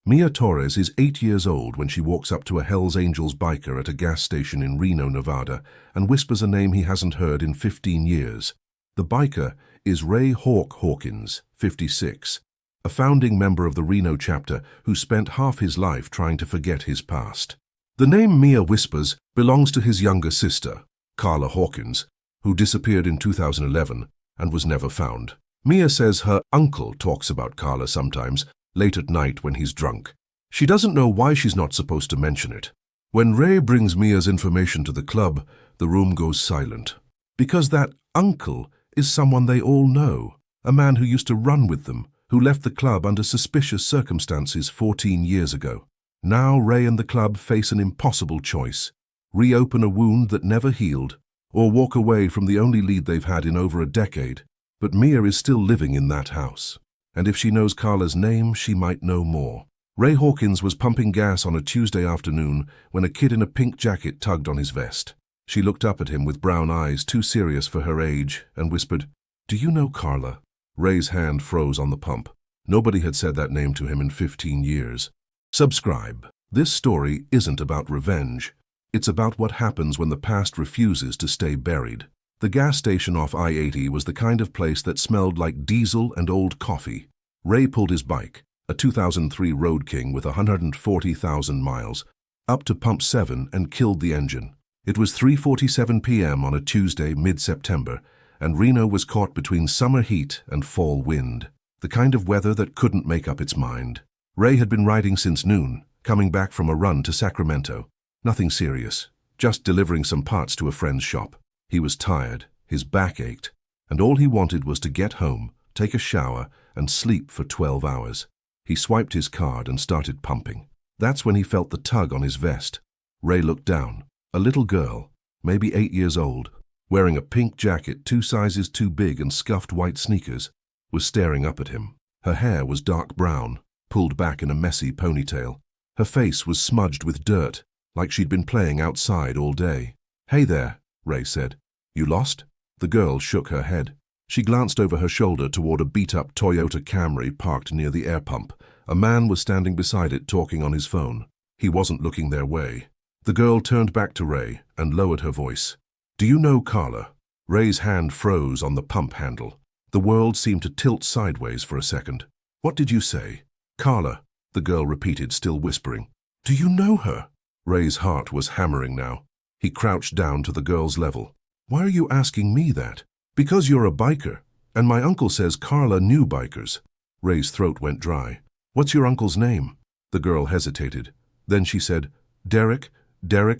Mia Torres is 8 years old when she walks up to a Hells Angels biker at a gas station in Reno, Nevada, and whispers a name he hasn't heard in 15 years. The biker is Ray Hawk Hawkins, 56, a founding member of the Reno chapter who spent half his life trying to forget his past. The name Mia whispers belongs to his younger sister, Carla Hawkins, who disappeared in 2011 and was never found. Mia says her uncle talks about Carla sometimes, late at night when he's drunk. She doesn't know why she's not supposed to mention it. When Ray brings Mia's information to the club, the room goes silent. Because that uncle is someone they all know, a man who used to run with them, who left the club under suspicious circumstances 14 years ago. Now Ray and the club face an impossible choice: reopen a wound that never healed, or walk away from the only lead they've had in over a decade. But Mia is still living in that house, and if she knows Carla's name, she might know more. Ray Hawkins was pumping gas on a Tuesday afternoon when a kid in a pink jacket tugged on his vest. She looked up at him with brown eyes too serious for her age and whispered, "Do you know Carla?" Ray's hand froze on the pump. Nobody had said that name to him in 15 years. Subscribe. This story isn't about revenge. It's about what happens when the past refuses to stay buried. The gas station off I-80 was the kind of place that smelled like diesel and old coffee. Ray pulled his bike, a 2003 Road King with 140,000 miles, up to Pump 7 and killed the engine. It was 3:47 p.m. on a Tuesday mid-September, and Reno was caught between summer heat and fall wind, the kind of weather that couldn't make up its mind. Ray had been riding since noon, coming back from a run to Sacramento. Nothing serious, just delivering some parts to a friend's shop. He was tired, his back ached, and all he wanted was to get home, take a shower, and sleep for 12 hours. He swiped his card and started pumping. That's when he felt the tug on his vest. Ray looked down. A little girl, maybe 8 years old, wearing a pink jacket 2 sizes too big and scuffed white sneakers, was staring up at him. Her hair was dark brown, pulled back in a messy ponytail. Her face was smudged with dirt, like she'd been playing outside all day. "Hey there," Ray said. "You lost?" The girl shook her head. She glanced over her shoulder toward a beat-up Toyota Camry parked near the air pump. A man was standing beside it talking on his phone. He wasn't looking their way. The girl turned back to Ray and lowered her voice. "Do you know Carla?" Ray's hand froze on the pump handle. The world seemed to tilt sideways for a second. "What did you say?" "Carla," the girl repeated, still whispering. "Do you know her?" Ray's heart was hammering now. He crouched down to the girl's level. "Why are you asking me that?" "Because you're a biker, and my uncle says Carla knew bikers." Ray's throat went dry. "What's your uncle's name?" The girl hesitated. Then she said, Derek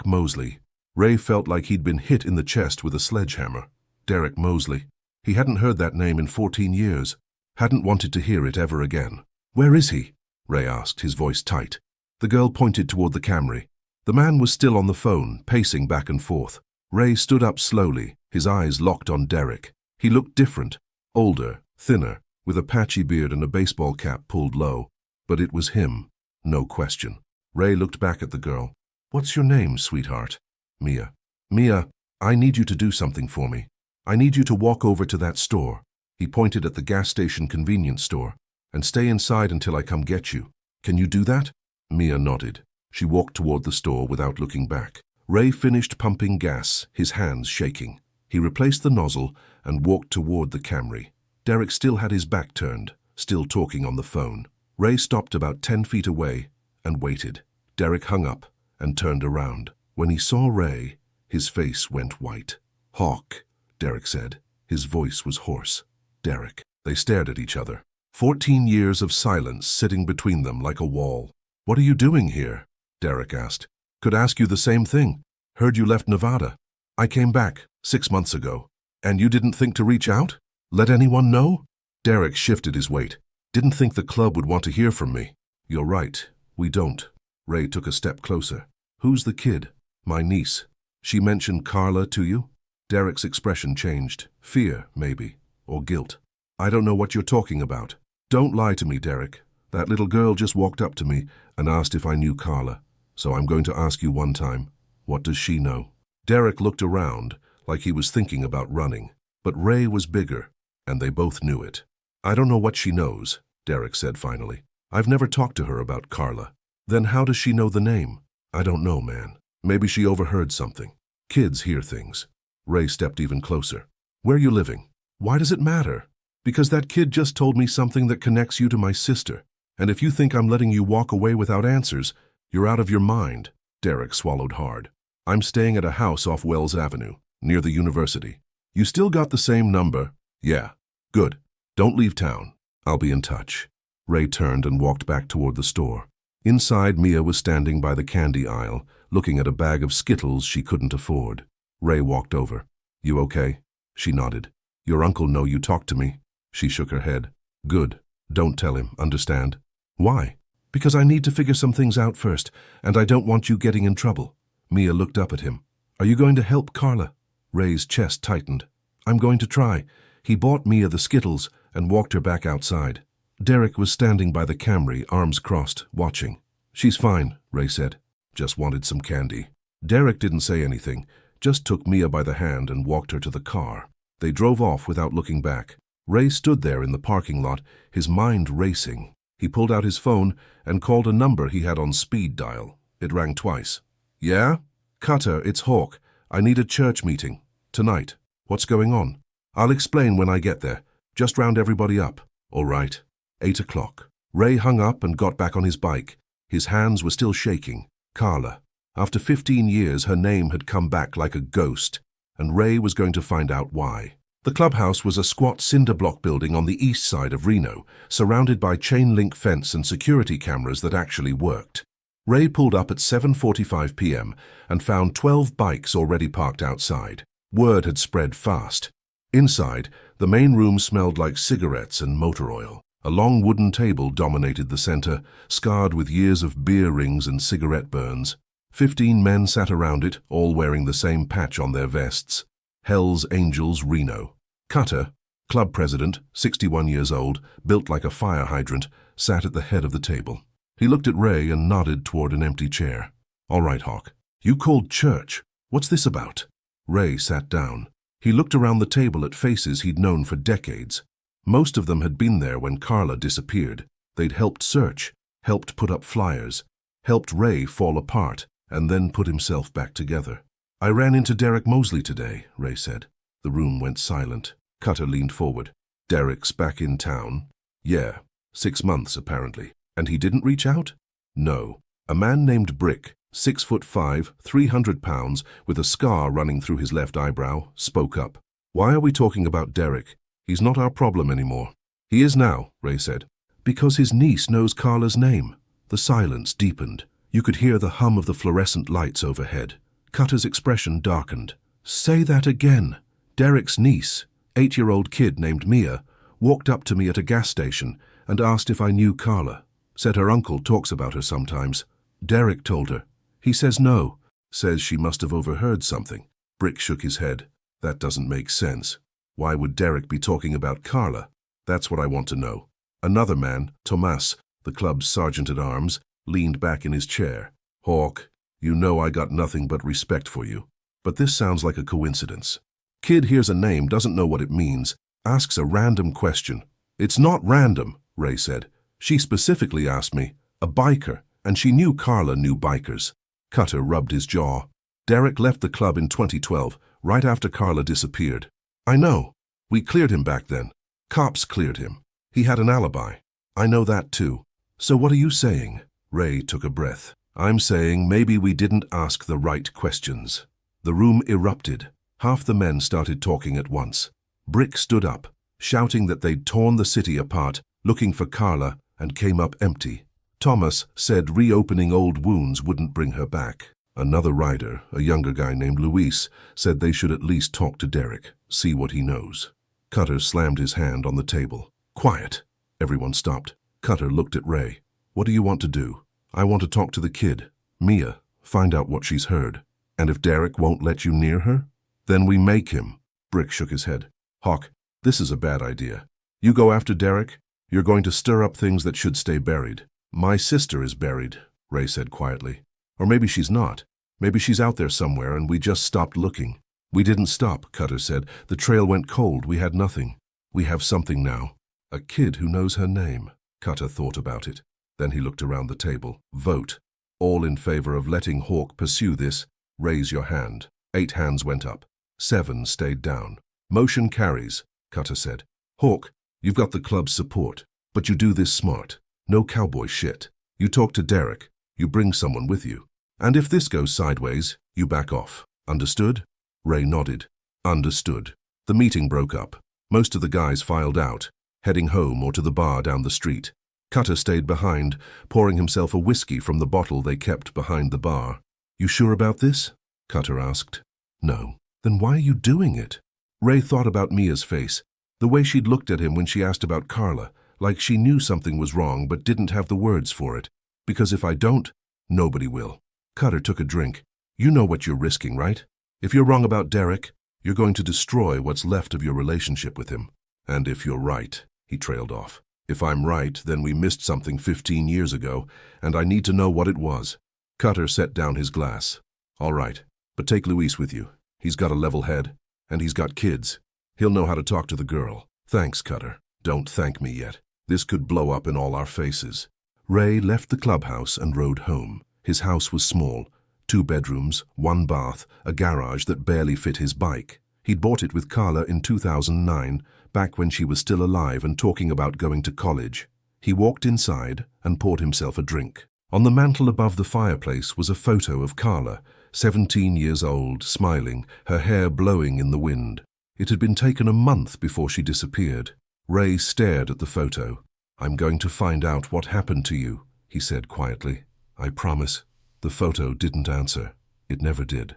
Mosley." Ray felt like he'd been hit in the chest with a sledgehammer. Derek Mosley. He hadn't heard that name in 14 years. Hadn't wanted to hear it ever again. "Where is he?" Ray asked, his voice tight. The girl pointed toward the Camry. The man was still on the phone, pacing back and forth. Ray stood up slowly, his eyes locked on Derek. He looked different, older, thinner, with a patchy beard and a baseball cap pulled low. But it was him, no question. Ray looked back at the girl. "What's your name, sweetheart?" "Mia." "Mia, I need you to do something for me. I need you to walk over to that store." He pointed at the gas station convenience store. "And stay inside until I come get you. Can you do that?" Mia nodded. She walked toward the store without looking back. Ray finished pumping gas, his hands shaking. He replaced the nozzle and walked toward the Camry. Derek still had his back turned, still talking on the phone. Ray stopped about 10 feet away and waited. Derek hung up and turned around. When he saw Ray, his face went white. "Hawk," Derek said. His voice was hoarse. "Derek." They stared at each other. 14 years of silence sitting between them like a wall. "What are you doing here?" Derek asked. "Could ask you the same thing. Heard you left Nevada. I came back 6 months ago. And you didn't think to reach out? Let anyone know?" Derek shifted his weight. "Didn't think the club would want to hear from me." "You're right. We don't." Ray took a step closer. "Who's the kid?" "My niece. She mentioned Carla to you?" Derek's expression changed. Fear, maybe, or guilt. "I don't know what you're talking about." "Don't lie to me, Derek. That little girl just walked up to me and asked if I knew Carla. So I'm going to ask you one time. What does she know?" Derek looked around like he was thinking about running. But Ray was bigger, and they both knew it. "I don't know what she knows," Derek said finally. I've never talked to her about Carla. Then how does she know the name? I don't know, man. Maybe she overheard something. Kids hear things. Ray stepped even closer. Where are you living? Why does it matter? Because that kid just told me something that connects you to my sister. And if you think I'm letting you walk away without answers, you're out of your mind. Derek swallowed hard. I'm staying at a house off Wells Avenue, near the university. You still got the same number? Yeah. Good. Don't leave town. I'll be in touch. Ray turned and walked back toward the store. Inside, Mia was standing by the candy aisle, looking at a bag of Skittles she couldn't afford. Ray walked over. You okay? She nodded. Your uncle know you talked to me? She shook her head. Good. Don't tell him, understand? Why? Because I need to figure some things out first, and I don't want you getting in trouble. Mia looked up at him. Are you going to help Carla? Ray's chest tightened. I'm going to try. He bought Mia the Skittles and walked her back outside. Derek was standing by the Camry, arms crossed, watching. She's fine, Ray said. Just wanted some candy. Derek didn't say anything, just took Mia by the hand and walked her to the car. They drove off without looking back. Ray stood there in the parking lot, his mind racing. He pulled out his phone and called a number he had on speed dial. It rang twice. Yeah? Cutter, it's Hawk. I need a church meeting. Tonight. What's going on? I'll explain when I get there. Just round everybody up. All right. 8 o'clock. Ray hung up and got back on his bike. His hands were still shaking. Carla. After 15 years, her name had come back like a ghost, and Ray was going to find out why. The clubhouse was a squat cinder block building on the east side of Reno, surrounded by chain-link fence and security cameras that actually worked. Ray pulled up at 7:45 p.m. and found 12 bikes already parked outside. Word had spread fast. Inside, the main room smelled like cigarettes and motor oil. A long wooden table dominated the center, scarred with years of beer rings and cigarette burns. 15 men sat around it, all wearing the same patch on their vests. Hell's Angels Reno. Cutter, club president, 61 years old, built like a fire hydrant, sat at the head of the table. He looked at Ray and nodded toward an empty chair. All right, Hawk. You called church. What's this about? Ray sat down. He looked around the table at faces he'd known for decades. Most of them had been there when Carla disappeared. They'd helped search, helped put up flyers, helped Ray fall apart, and then put himself back together. I ran into Derek Mosley today, Ray said. The room went silent. Cutter leaned forward. Derek's back in town? Yeah, 6 months apparently. And he didn't reach out? No. A man named Brick, 6'5", 300 pounds, with a scar running through his left eyebrow, spoke up. Why are we talking about Derek? He's not our problem anymore. He is now, Ray said. Because his niece knows Carla's name. The silence deepened. You could hear the hum of the fluorescent lights overhead. Cutter's expression darkened. Say that again. Derek's niece, 8-year-old kid named Mia, walked up to me at a gas station and asked if I knew Carla. Said her uncle talks about her sometimes. Derek told her. He says no. Says she must have overheard something. Brick shook his head. That doesn't make sense. Why would Derek be talking about Carla? That's what I want to know. Another man, Tomas, the club's sergeant-at-arms, leaned back in his chair. Hawk, you know I got nothing but respect for you. But this sounds like a coincidence. Kid hears a name, doesn't know what it means, asks a random question. It's not random, Ray said. She specifically asked me, a biker, and she knew Carla knew bikers. Cutter rubbed his jaw. Derek left the club in 2012, right after Carla disappeared. I know. We cleared him back then. Cops cleared him. He had an alibi. I know that too. So what are you saying? Ray took a breath. I'm saying maybe we didn't ask the right questions. The room erupted. Half the men started talking at once. Brick stood up, shouting that they'd torn the city apart, looking for Carla, and came up empty. Thomas said reopening old wounds wouldn't bring her back. Another rider, a younger guy named Luis, said they should at least talk to Derek, see what he knows. Cutter slammed his hand on the table. Quiet. Everyone stopped. Cutter looked at Ray. What do you want to do? I want to talk to the kid, Mia, find out what she's heard. And if Derek won't let you near her, then we make him. Brick shook his head. Hawk, this is a bad idea. You go after Derek, you're going to stir up things that should stay buried. My sister is buried, Ray said quietly. Or maybe she's not. Maybe she's out there somewhere and we just stopped looking. We didn't stop, Cutter said. The trail went cold. We had nothing. We have something now. A kid who knows her name. Cutter thought about it. Then he looked around the table. Vote. All in favor of letting Hawk pursue this, raise your hand. 8 hands went up. 7 stayed down. Motion carries, Cutter said. Hawk, you've got the club's support, but you do this smart. No cowboy shit. You talk to Derek. You bring someone with you. And if this goes sideways, you back off. Understood? Ray nodded. Understood. The meeting broke up. Most of the guys filed out, heading home or to the bar down the street. Cutter stayed behind, pouring himself a whiskey from the bottle they kept behind the bar. You sure about this? Cutter asked. No. Then why are you doing it? Ray thought about Mia's face, the way she'd looked at him when she asked about Carla, like she knew something was wrong but didn't have the words for it. Because if I don't, nobody will. Cutter took a drink. You know what you're risking, right? If you're wrong about Derek, you're going to destroy what's left of your relationship with him. And if you're right, he trailed off. If I'm right, then we missed something 15 years ago, and I need to know what it was. Cutter set down his glass. All right, but take Luis with you. He's got a level head, and he's got kids. He'll know how to talk to the girl. Thanks, Cutter. Don't thank me yet. This could blow up in all our faces. Ray left the clubhouse and rode home. His house was small. 2 bedrooms, 1 bath, a garage that barely fit his bike. He'd bought it with Carla in 2009, back when she was still alive and talking about going to college. He walked inside and poured himself a drink. On the mantel above the fireplace was a photo of Carla, 17 years old, smiling, her hair blowing in the wind. It had been taken a month before she disappeared. Ray stared at the photo. I'm going to find out what happened to you, he said quietly. I promise. The photo didn't answer. It never did.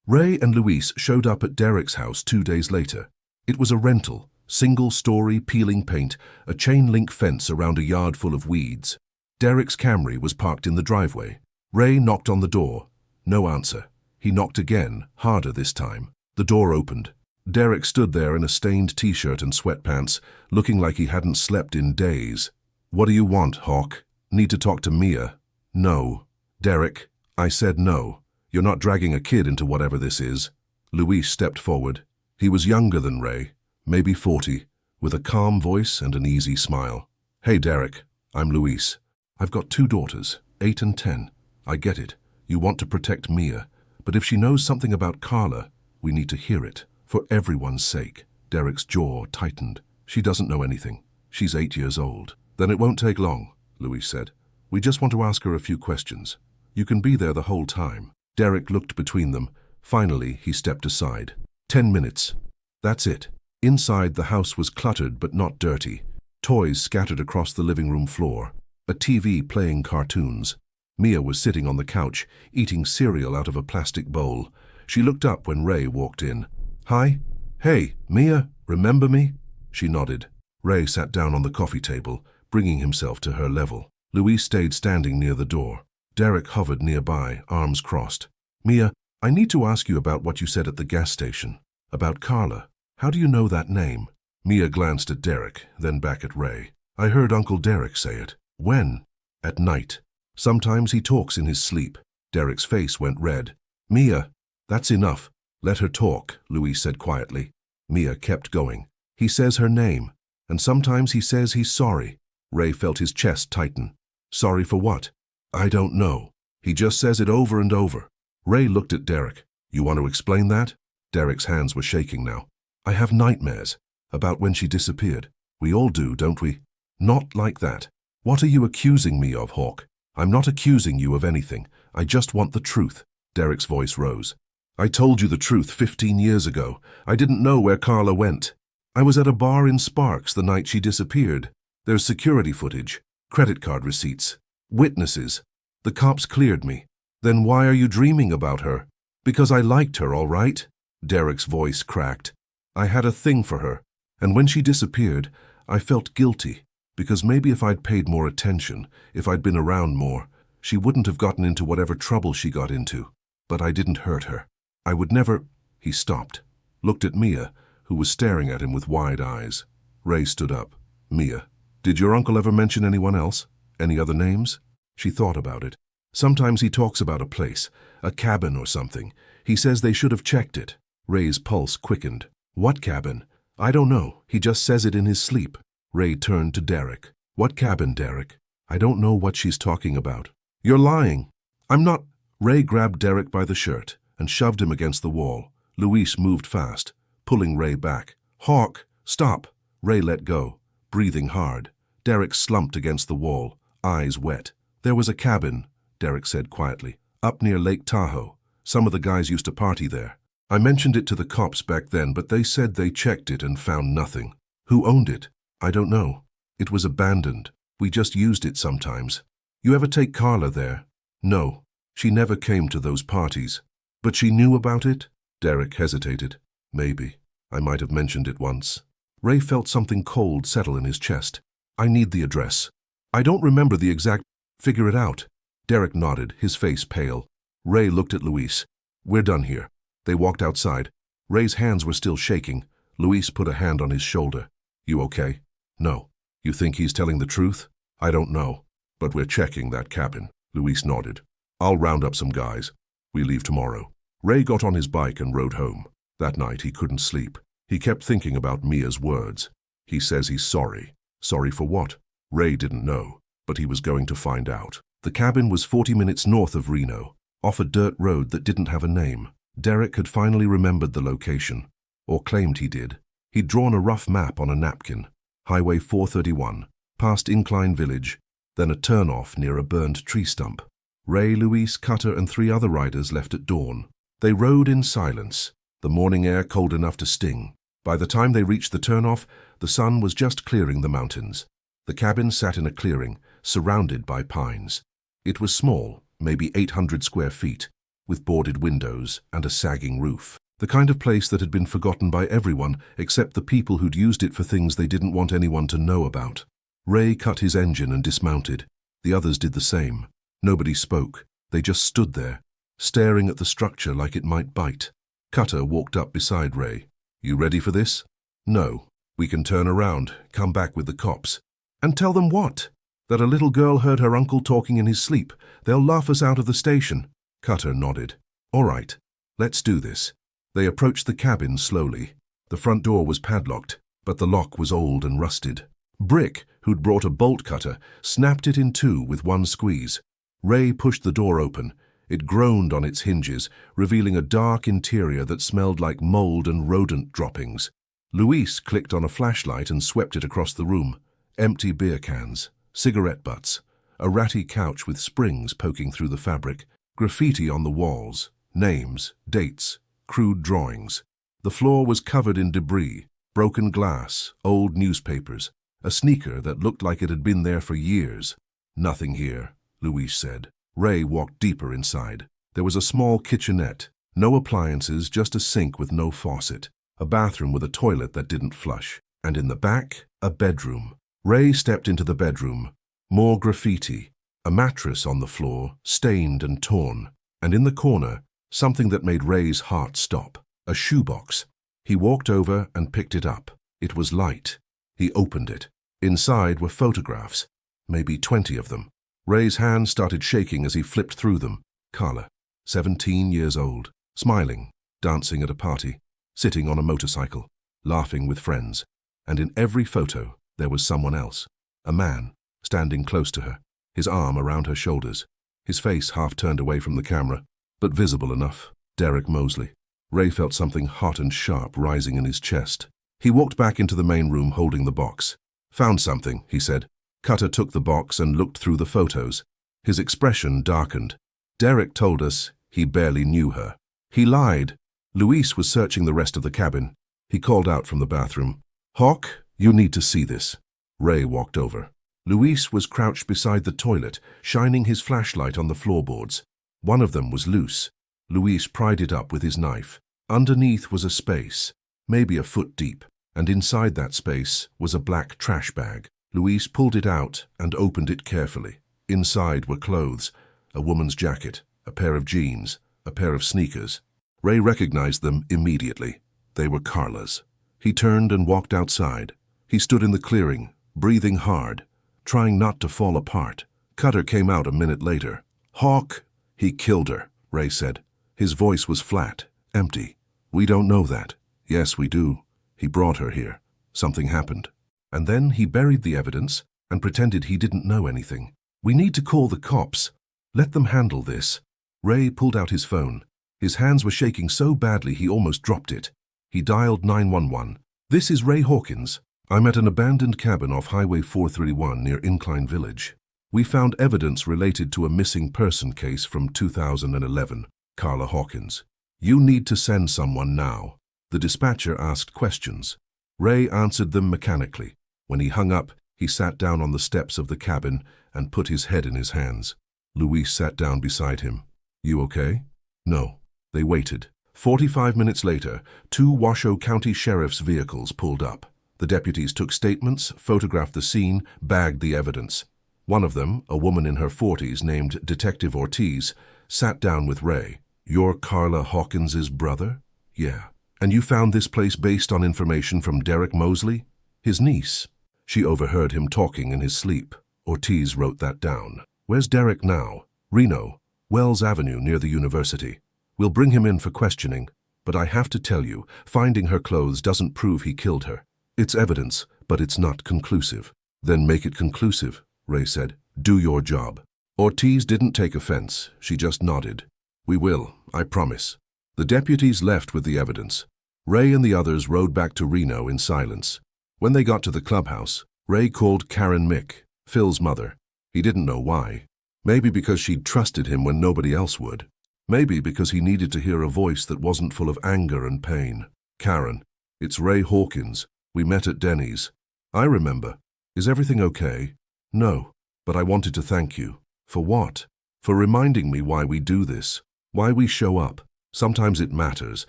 Ray and Luis showed up at Derek's house 2 days later. It was a rental, single-story peeling paint, a chain-link fence around a yard full of weeds. Derek's Camry was parked in the driveway. Ray knocked on the door. No answer. He knocked again, harder this time. The door opened. Derek stood there in a stained t-shirt and sweatpants, looking like he hadn't slept in days. What do you want, Hawk? Need to talk to Mia? No. Derek, I said no. You're not dragging a kid into whatever this is. Luis stepped forward. He was younger than Ray, maybe 40, with a calm voice and an easy smile. Hey, Derek, I'm Luis. I've got 2 daughters, 8 and 10. I get it. You want to protect Mia, but if she knows something about Carla, we need to hear it. For everyone's sake. Derek's jaw tightened. She doesn't know anything. She's 8 years old. Then it won't take long, Luis said. We just want to ask her a few questions. You can be there the whole time. Derek looked between them. Finally, he stepped aside. 10 minutes. That's it. Inside, the house was cluttered but not dirty. Toys scattered across the living room floor. A TV playing cartoons. Mia was sitting on the couch, eating cereal out of a plastic bowl. She looked up when Ray walked in. Hi? Hey, Mia, remember me? She nodded. Ray sat down on the coffee table, bringing himself to her level. Luis stayed standing near the door. Derek hovered nearby, arms crossed. Mia, I need to ask you about what you said at the gas station. About Carla. How do you know that name? Mia glanced at Derek, then back at Ray. I heard Uncle Derek say it. When? At night. Sometimes he talks in his sleep. Derek's face went red. Mia, that's enough. Let her talk, Luis said quietly. Mia kept going. He says her name, and sometimes he says he's sorry. Ray felt his chest tighten. Sorry for what? I don't know. He just says it over and over. Ray looked at Derek. You want to explain that? Derek's hands were shaking now. I have nightmares about when she disappeared. We all do, don't we? Not like that. What are you accusing me of, Hawk? I'm not accusing you of anything. I just want the truth. Derek's voice rose. I told you the truth 15 years ago. I didn't know where Carla went. I was at a bar in Sparks the night she disappeared. There's security footage, credit card receipts, witnesses. The cops cleared me. Then why are you dreaming about her? Because I liked her, all right? Derek's voice cracked. I had a thing for her, and when she disappeared, I felt guilty, because maybe if I'd paid more attention, if I'd been around more, she wouldn't have gotten into whatever trouble she got into. But I didn't hurt her. I would never... He stopped, looked at Mia, who was staring at him with wide eyes. Ray stood up. Mia, did your uncle ever mention anyone else? Any other names? She thought about it. Sometimes he talks about a place, a cabin or something. He says they should have checked it. Ray's pulse quickened. What cabin? I don't know. He just says it in his sleep. Ray turned to Derek. What cabin, Derek? I don't know what she's talking about. You're lying. I'm not. Ray grabbed Derek by the shirt and shoved him against the wall. Luis moved fast, pulling Ray back. Hawk, stop. Ray let go, breathing hard. Derek slumped against the wall, eyes wet. There was a cabin, Derek said quietly, up near Lake Tahoe. Some of the guys used to party there. I mentioned it to the cops back then, but they said they checked it and found nothing. Who owned it? I don't know. It was abandoned. We just used it sometimes. You ever take Carla there? No. She never came to those parties. But she knew about it? Derek hesitated. Maybe. I might have mentioned it once. Ray felt something cold settle in his chest. I need the address. I don't remember the exact. Figure it out. Derek nodded, his face pale. Ray looked at Luis. We're done here. They walked outside. Ray's hands were still shaking. Luis put a hand on his shoulder. You okay? No. You think he's telling the truth? I don't know. But we're checking that cabin. Luis nodded. I'll round up some guys. We leave tomorrow. Ray got on his bike and rode home. That night he couldn't sleep. He kept thinking about Mia's words. He says he's sorry. Sorry for what? Ray didn't know, but he was going to find out. The cabin was 40 minutes north of Reno, off a dirt road that didn't have a name. Derek had finally remembered the location, or claimed he did. He'd drawn a rough map on a napkin. Highway 431, past Incline Village, then a turnoff near a burned tree stump. Ray, Luis, Cutter, and 3 other riders left at dawn. They rode in silence, the morning air cold enough to sting. By the time they reached the turnoff, the sun was just clearing the mountains. The cabin sat in a clearing, surrounded by pines. It was small, maybe 800 square feet, with boarded windows and a sagging roof. The kind of place that had been forgotten by everyone except the people who'd used it for things they didn't want anyone to know about. Ray cut his engine and dismounted. The others did the same. Nobody spoke. They just stood there, staring at the structure like it might bite. Cutter walked up beside Ray. You ready for this? No. We can turn around, come back with the cops. And tell them what? That a little girl heard her uncle talking in his sleep. They'll laugh us out of the station. Cutter nodded. All right, let's do this. They approached the cabin slowly. The front door was padlocked, but the lock was old and rusted. Brick, who'd brought a bolt cutter, snapped it in two with one squeeze. Ray pushed the door open. It groaned on its hinges, revealing a dark interior that smelled like mold and rodent droppings. Luis clicked on a flashlight and swept it across the room. Empty beer cans, cigarette butts, a ratty couch with springs poking through the fabric, graffiti on the walls, names, dates, crude drawings. The floor was covered in debris, broken glass, old newspapers, a sneaker that looked like it had been there for years. Nothing here, Luis said. Ray walked deeper inside. There was a small kitchenette, no appliances, just a sink with no faucet, a bathroom with a toilet that didn't flush, and in the back, a bedroom. Ray stepped into the bedroom. More graffiti, a mattress on the floor, stained and torn, and in the corner, something that made Ray's heart stop, a shoebox. He walked over and picked it up. It was light. He opened it. Inside were photographs, maybe 20 of them. Ray's hand started shaking as he flipped through them. Carla, 17 years old, smiling, dancing at a party, sitting on a motorcycle, laughing with friends. And in every photo, there was someone else, a man, standing close to her, his arm around her shoulders, his face half turned away from the camera, but visible enough. Derek Mosley. Ray felt something hot and sharp rising in his chest. He walked back into the main room holding the box. Found something, he said. Cutter took the box and looked through the photos. His expression darkened. Derek told us he barely knew her. He lied. Luis was searching the rest of the cabin. He called out from the bathroom. Hawk, you need to see this. Ray walked over. Luis was crouched beside the toilet, shining his flashlight on the floorboards. One of them was loose. Luis pried it up with his knife. Underneath was a space, maybe a foot deep, and inside that space was a black trash bag. Luis pulled it out and opened it carefully. Inside were clothes, a woman's jacket, a pair of jeans, a pair of sneakers. Ray recognized them immediately. They were Carla's. He turned and walked outside. He stood in the clearing, breathing hard, trying not to fall apart. Cutter came out a minute later. Hawk, he killed her, Ray said. His voice was flat, empty. We don't know that. Yes, we do. He brought her here. Something happened. And then he buried the evidence, and pretended he didn't know anything. "We need to call the cops. Let them handle this." Ray pulled out his phone. His hands were shaking so badly he almost dropped it. He dialed 911. "This is Ray Hawkins. I'm at an abandoned cabin off Highway 431 near Incline Village. We found evidence related to a missing person case from 2011. Carla Hawkins. You need to send someone now." The dispatcher asked questions. Ray answered them mechanically. When he hung up, he sat down on the steps of the cabin and put his head in his hands. Louise sat down beside him. "You okay?" "No." They waited. 45 minutes later, 2 Washoe County Sheriff's vehicles pulled up. The deputies took statements, photographed the scene, bagged the evidence. One of them, a woman in her 40s named Detective Ortiz, sat down with Ray. "You're Carla Hawkins's brother?" "Yeah." "And you found this place based on information from Derek Mosley?" "His niece." She overheard him talking in his sleep. Ortiz wrote that down. "Where's Derek now?" "Reno, Wells Avenue near the university. We'll bring him in for questioning, but I have to tell you, finding her clothes doesn't prove he killed her. It's evidence, but it's not conclusive." "Then make it conclusive," Ray said. "Do your job." Ortiz didn't take offense. She just nodded. "We will, I promise." The deputies left with the evidence. Ray and the others rode back to Reno in silence. When they got to the clubhouse, Ray called Karen Mick, Phil's mother. He didn't know why. Maybe because she'd trusted him when nobody else would. Maybe because he needed to hear a voice that wasn't full of anger and pain. "Karen, it's Ray Hawkins. We met at Denny's." "I remember. Is everything okay?" "No, but I wanted to thank you." "For what?" "For reminding me why we do this. Why we show up. Sometimes it matters,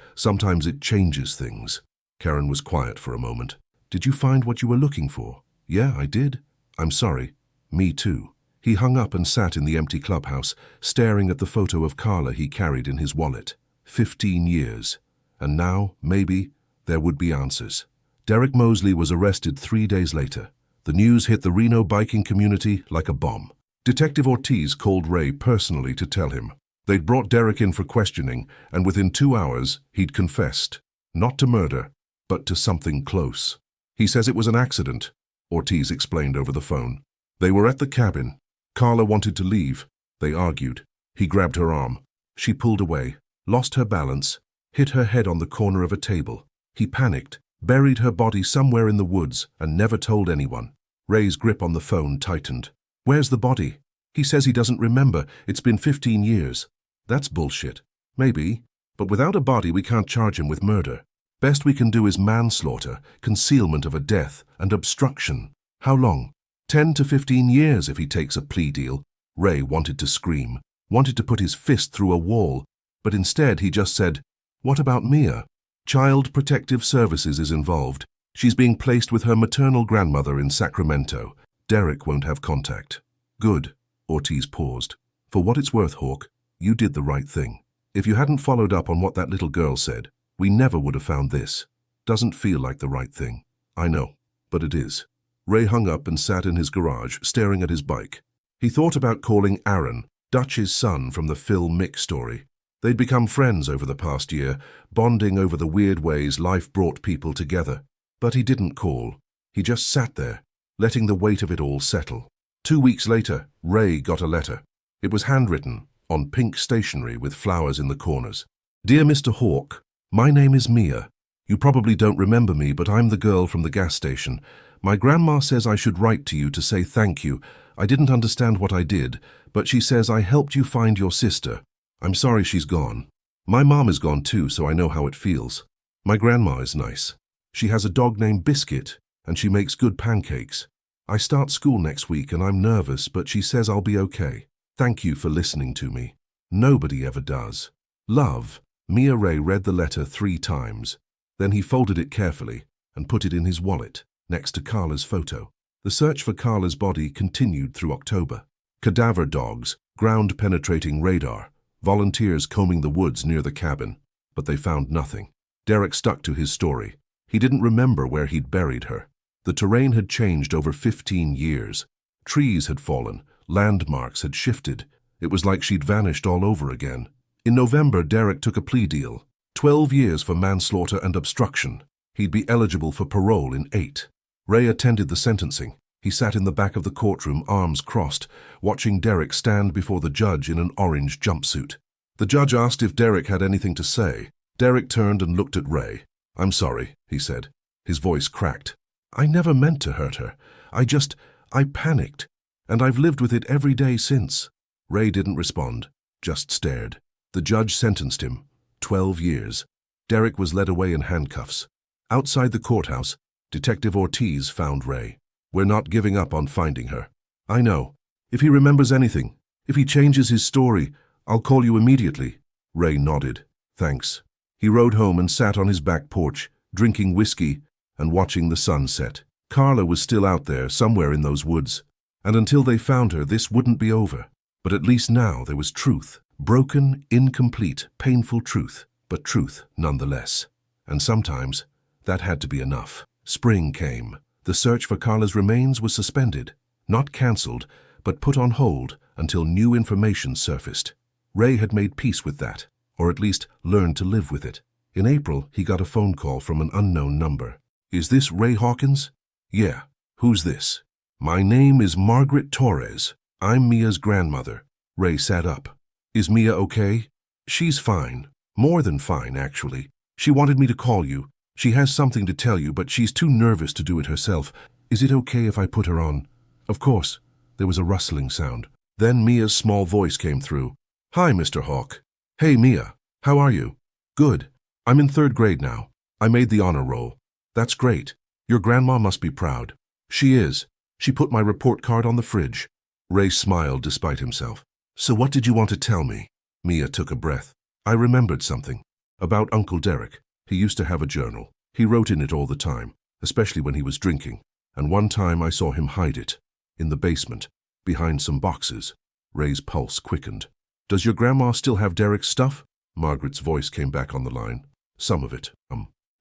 sometimes it changes things." Karen was quiet for a moment. "Did you find what you were looking for?" "Yeah, I did." "I'm sorry." "Me too." He hung up and sat in the empty clubhouse, staring at the photo of Carla he carried in his wallet. 15 years. And now, maybe, there would be answers. Derek Mosley was arrested 3 days later. The news hit the Reno biking community like a bomb. Detective Ortiz called Ray personally to tell him. They'd brought Derek in for questioning, and within 2 hours, he'd confessed. Not to murder, but to something close. "He says it was an accident," Ortiz explained over the phone. "They were at the cabin. Carla wanted to leave. They argued. He grabbed her arm. She pulled away, lost her balance, hit her head on the corner of a table. He panicked, buried her body somewhere in the woods, and never told anyone." Ray's grip on the phone tightened. "Where's the body?" "He says he doesn't remember. It's been 15 years. "That's bullshit." "Maybe, but without a body we can't charge him with murder. Best we can do is manslaughter, concealment of a death, and obstruction." "How long?" 10 to 15 years if he takes a plea deal." Ray wanted to scream, wanted to put his fist through a wall, but instead he just said, "What about Mia?" "Child Protective Services is involved. She's being placed with her maternal grandmother in Sacramento. Derek won't have contact." "Good." Ortiz paused. "For what it's worth, Hawk, you did the right thing. If you hadn't followed up on what that little girl said, we never would have found this. Doesn't feel like the right thing." "I know, but it is." Ray hung up and sat in his garage, staring at his bike. He thought about calling Aaron, Dutch's son from the Phil Mick story. They'd become friends over the past year, bonding over the weird ways life brought people together. But he didn't call. He just sat there, letting the weight of it all settle. 2 weeks later, Ray got a letter. It was handwritten, on pink stationery with flowers in the corners. "Dear Mr. Hawk, my name is Mia. You probably don't remember me, but I'm the girl from the gas station. My grandma says I should write to you to say thank you. I didn't understand what I did, but she says I helped you find your sister. I'm sorry she's gone. My mom is gone too, so I know how it feels. My grandma is nice. She has a dog named Biscuit, and she makes good pancakes. I start school next week and I'm nervous, but she says I'll be okay. Thank you for listening to me. Nobody ever does. Love." Mia. Ray read the letter 3 times. Then he folded it carefully and put it in his wallet, next to Carla's photo. The search for Carla's body continued through October. Cadaver dogs, ground-penetrating radar, volunteers combing the woods near the cabin, but they found nothing. Derek stuck to his story. He didn't remember where he'd buried her. The terrain had changed over 15 years. Trees had fallen, landmarks had shifted. It was like she'd vanished all over again. In November, Derek took a plea deal. 12 years for manslaughter and obstruction. He'd be eligible for parole in 8. Ray attended the sentencing. He sat in the back of the courtroom, arms crossed, watching Derek stand before the judge in an orange jumpsuit. The judge asked if Derek had anything to say. Derek turned and looked at Ray. "I'm sorry," he said. His voice cracked. "I never meant to hurt her. I panicked, and I've lived with it every day since." Ray didn't respond, just stared. The judge sentenced him, 12 years. Derek was led away in handcuffs. Outside the courthouse, Detective Ortiz found Ray. "We're not giving up on finding her." "I know. If he remembers anything, if he changes his story, I'll call you immediately." Ray nodded. "Thanks." He rode home and sat on his back porch, drinking whiskey and watching the sun set. Carla was still out there, somewhere in those woods. And until they found her, this wouldn't be over. But at least now there was truth. Broken, incomplete, painful truth, but truth nonetheless. And sometimes that had to be enough. Spring came. The search for Carla's remains was suspended, not cancelled, but put on hold until new information surfaced. Ray had made peace with that, or at least learned to live with it. In April, he got a phone call from an unknown number. "Is this Ray Hawkins?" "Yeah. Who's this?" "My name is Margaret Torres. I'm Mia's grandmother." Ray sat up. "Is Mia okay?" "She's fine. More than fine, actually. She wanted me to call you. She has something to tell you, but she's too nervous to do it herself. Is it okay if I put her on?" "Of course." There was a rustling sound. Then Mia's small voice came through. "Hi, Mr. Hawk." "Hey, Mia. How are you?" "Good. I'm in 3rd grade now. I made the honor roll." "That's great. Your grandma must be proud." "She is. She put my report card on the fridge." Ray smiled despite himself. "So what did you want to tell me?" Mia took a breath. "I remembered something. About Uncle Derek. He used to have a journal. He wrote in it all the time, especially when he was drinking. And one time I saw him hide it. In the basement, behind some boxes." Ray's pulse quickened. "Does your grandma still have Derek's stuff?" Margaret's voice came back on the line. "Some of it.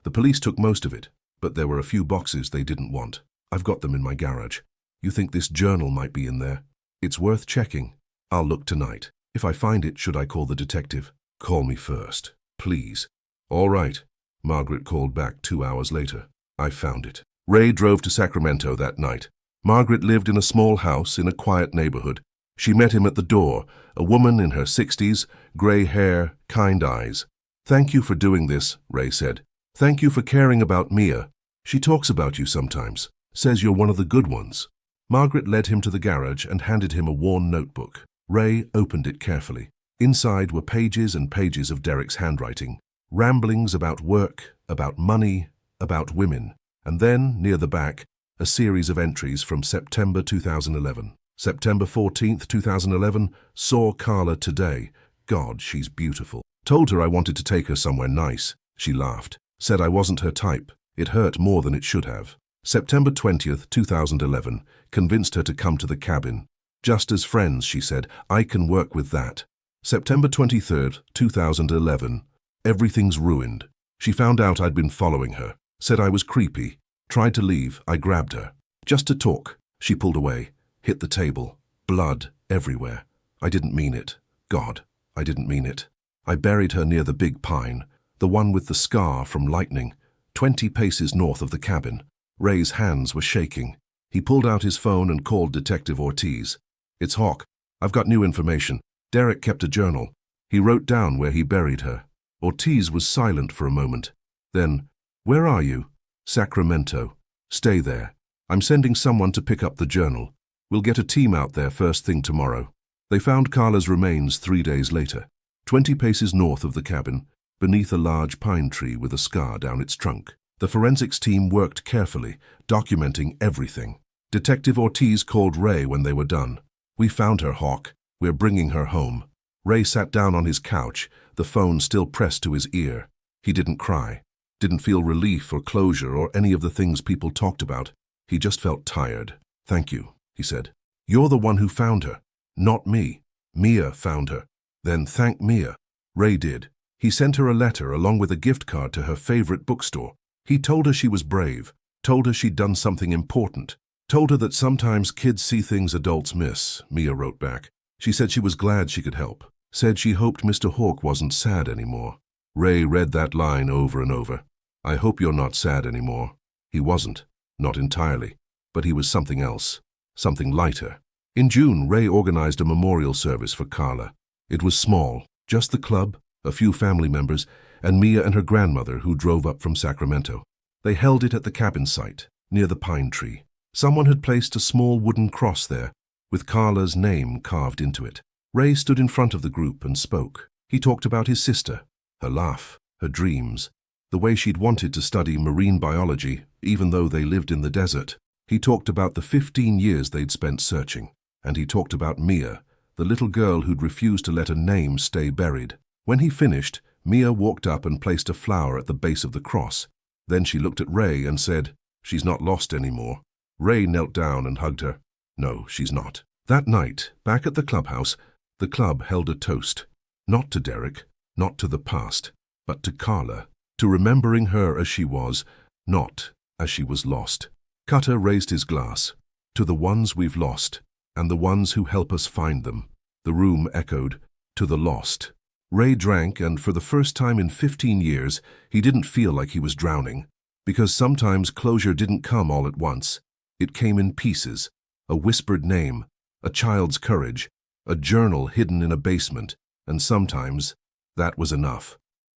The police took most of it, but there were a few boxes they didn't want. I've got them in my garage. You think this journal might be in there? It's worth checking. I'll look tonight. If I find it, should I call the detective?" "Call me first, please." "All right." Margaret called back 2 hours later. "I found it." Ray drove to Sacramento that night. Margaret lived in a small house in a quiet neighborhood. She met him at the door, a woman in her 60s, gray hair, kind eyes. "Thank you for doing this," Ray said. "Thank you for caring about Mia. She talks about you sometimes, says you're one of the good ones." Margaret led him to the garage and handed him a worn notebook. Ray opened it carefully. Inside were pages and pages of Derek's handwriting, ramblings about work, about money, about women, and then, near the back, a series of entries from September 2011. September 14th, 2011, saw Carla today. God, she's beautiful. Told her I wanted to take her somewhere nice. She laughed. Said I wasn't her type. It hurt more than it should have. September 20th, 2011, convinced her to come to the cabin. Just as friends, she said, I can work with that. September 23rd, 2011, everything's ruined. She found out I'd been following her. Said I was creepy. Tried to leave. I grabbed her. Just to talk. She pulled away. Hit the table. Blood everywhere. I didn't mean it. God, I didn't mean it. I buried her near the big pine, the one with the scar from lightning, 20 paces north of the cabin. Ray's hands were shaking. He pulled out his phone and called Detective Ortiz. "It's Hawk. I've got new information. Derek kept a journal. He wrote down where he buried her." Ortiz was silent for a moment. Then, "Where are you?" "Sacramento. Stay there. I'm sending someone to pick up the journal. We'll get a team out there first thing tomorrow." They found Carla's remains 3 days later, 20 paces north of the cabin, beneath a large pine tree with a scar down its trunk. The forensics team worked carefully, documenting everything. Detective Ortiz called Ray when they were done. "We found her, Hawk. We're bringing her home." Ray sat down on his couch, the phone still pressed to his ear. He didn't cry, didn't feel relief or closure or any of the things people talked about. He just felt tired. "Thank you," he said. "You're the one who found her, not me. Mia found her." "Then thank Mia." Ray did. He sent her a letter along with a gift card to her favorite bookstore. He told her she was brave, told her she'd done something important, told her that sometimes kids see things adults miss, Mia wrote back. She said she was glad she could help, said she hoped Mr. Hawk wasn't sad anymore. Ray read that line over and over. "I hope you're not sad anymore." He wasn't, not entirely. but he was something else, something lighter. In June, Ray organized a memorial service for Carla. It was small, just the club, a few family members, and Mia and her grandmother who drove up from Sacramento. They held it at the cabin site, near the pine tree. Someone had placed a small wooden cross there, with Carla's name carved into it. Ray stood in front of the group and spoke. He talked about his sister, her laugh, her dreams, the way she'd wanted to study marine biology, even though they lived in the desert. He talked about the 15 years they'd spent searching. And he talked about Mia, the little girl who'd refused to let her name stay buried. When he finished, Mia walked up and placed a flower at the base of the cross. Then she looked at Ray and said, "She's not lost anymore." Ray knelt down and hugged her. "No, she's not." That night, back at the clubhouse, the club held a toast. Not to Derek, not to the past, but to Carla, to remembering her as she was, not as she was lost. Cutter raised his glass. "To the ones we've lost, and the ones who help us find them." The room echoed, "To the lost." Ray drank, and for the first time in 15 years, he didn't feel like he was drowning. Because sometimes closure didn't come all at once. It came in pieces, a whispered name, a child's courage, a journal hidden in a basement, and sometimes that was enough.